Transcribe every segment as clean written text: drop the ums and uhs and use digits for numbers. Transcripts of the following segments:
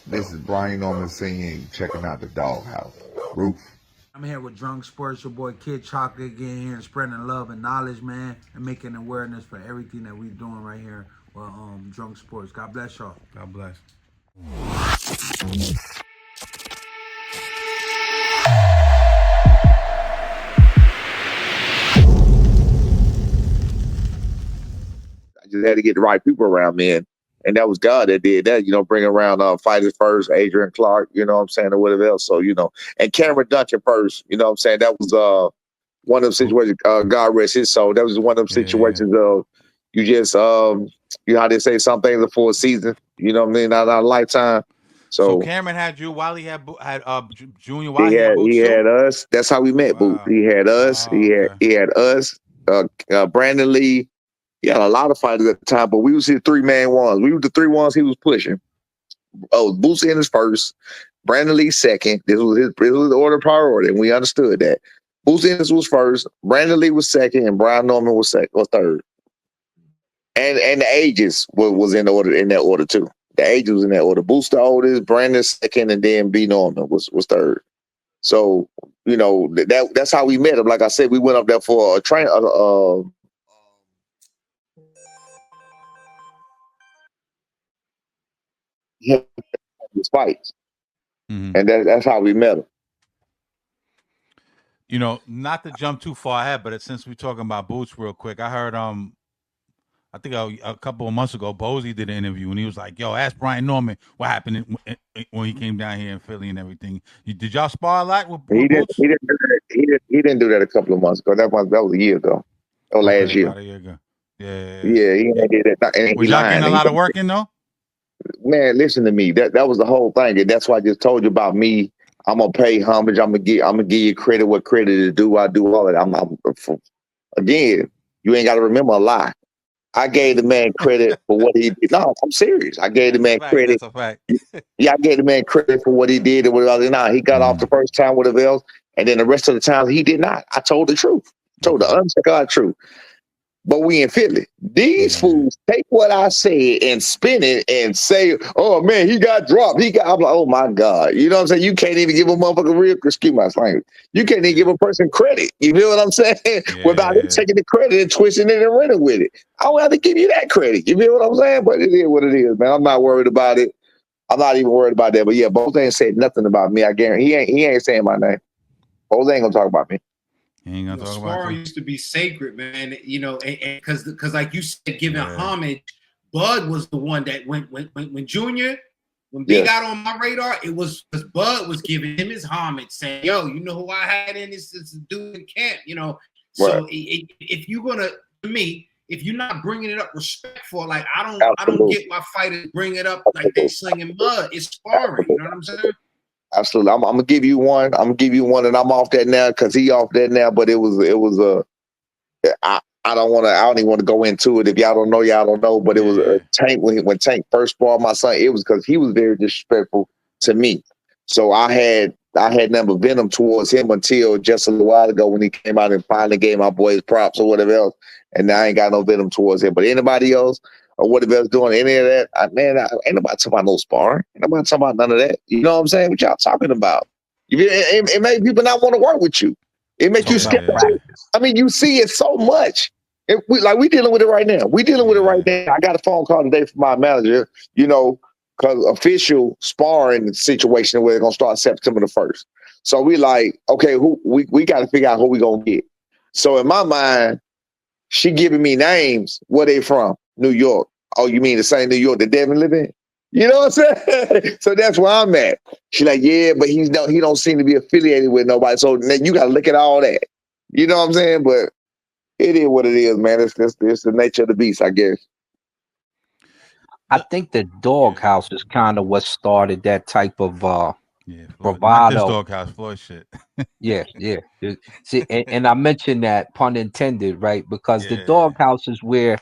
This is Brian Norman singing, checking out the Doghouse. Roof. I'm here with Drunk Sports, your boy Kid Chocolate, getting here and spreading love and knowledge, man, and making awareness for everything that we doing right here with Drunk Sports. God bless y'all. God bless. I just had to get the right people around me. And that was God that did that, bring around Fighters First, Adrian Clark, you know what I'm saying, or whatever else. So, and Cameron Duncan first, you know what I'm saying? That was one of them situations, God rest his soul. That was one of them situations of you just, you know how they say some things are for a season, you know what I mean, not a lifetime. So Cameron had you while he had Junior while he he had had Boots he too? had us. That's how we met, Boots. Wow. He had us. He had us. Brandon Lee. He had a lot of fighters at the time, but we was his 3-man ones. We were the 3 ones he was pushing. Oh, Boots Ennis first, Brandon Lee second. This was the order of priority, and we understood that. Boots Ennis was first, Brandon Lee was second, and Brian Norman was second or third. And the ages was in that order too. The ages was in that order. Boots the oldest, Brandon second, and then B Norman was third. So that's how we met him. Like I said, we went up there for a train. His fights, and that's how we met him. Not to jump too far ahead, but since we're talking about Boots real quick, I heard I think a couple of months ago, Bozy did an interview and he was like, "Yo, ask Brian Norman what happened when he came down here in Philly and everything." Did y'all spar a lot with Boots? He didn't do that a couple of months ago. That was a year ago, or last year. About a year ago. Yeah. He did that. And was y'all getting a lot of work in though? Man, listen to me. That was the whole thing, and that's why I just told you about me. I'm gonna pay homage. I'm gonna give you credit what credit is due. I do all that. Again, you ain't got to remember a lie. I gave the man credit for what he did. No, I'm serious. I gave the man credit. That's a fact. Yeah, I gave the man credit for what he did and whatever. Nah, he got off the first time with a else, and then the rest of the time he did not. I told the truth. Told the honest to God truth. But we in Philly. These fools take what I said and spin it and say, "Oh man, he got dropped. I'm like, oh my God. You know what I'm saying? You can't even give a motherfucker real, excuse my language. You can't even give a person credit. You feel what I'm saying? Without him taking the credit and twisting it and running with it. I don't have to give you that credit. You feel what I'm saying? But it is what it is, man. I'm not worried about it. I'm not even worried about that. But yeah, both ain't said nothing about me. I guarantee he ain't saying my name. Both ain't gonna talk about me. Sparring used to be sacred, man. Because like you said, giving homage. Bud was the one that when Junior, when B got on my radar, it was because Bud was giving him his homage, saying, "Yo, you know who I had in this dude in camp." So if you're gonna, to me, if you're not bringing it up respectful, like I don't get why fighters bring it up like they slinging mud. It's sparring. You know what I'm saying? Absolutely. I'm gonna give you one. And I'm off that now because he off that now. But it was I don't even want to go into it. If y'all don't know, y'all don't know. But it was a Tank when Tank first sparred my son. It was because he was very disrespectful to me. So I had nothing but venom towards him until just a little while ago when he came out and finally gave my boys props or whatever else. And now I ain't got no venom towards him. But anybody else or whatever else doing any of that, ain't nobody talking about no sparring. Ain't nobody talking about none of that. You know what I'm saying? What y'all talking about? It made people not want to work with you. It makes you skeptical. I mean, you see it so much. We dealing with it right now. We dealing with it right now. I got a phone call today from my manager, because official sparring situation where they're gonna start September the 1st. So we like, okay, we got to figure out who we gonna get. So in my mind, she giving me names. Where they from? New York. Oh, you mean the same New York that Devin live in? You know what I'm saying? So that's where I'm at. She like, yeah, but he don't seem to be affiliated with nobody. So then you got to look at all that. You know what I'm saying? But it is what it is, man. It's the nature of the beast, I guess. I think the doghouse is kind of what started that type of bravado. Not this doghouse, Floyd shit. Yeah. See, and I mentioned that, pun intended, right? Because the doghouse is where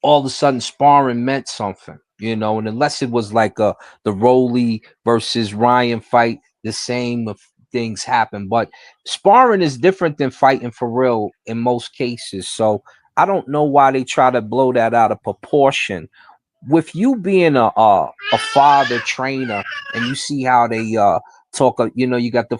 all of a sudden sparring meant something, and unless it was like the Rolly versus Ryan fight, the same things happen. But sparring is different than fighting for real in most cases. So I don't know why they try to blow that out of proportion with you being a father trainer, and you see how they talk, you know, you got the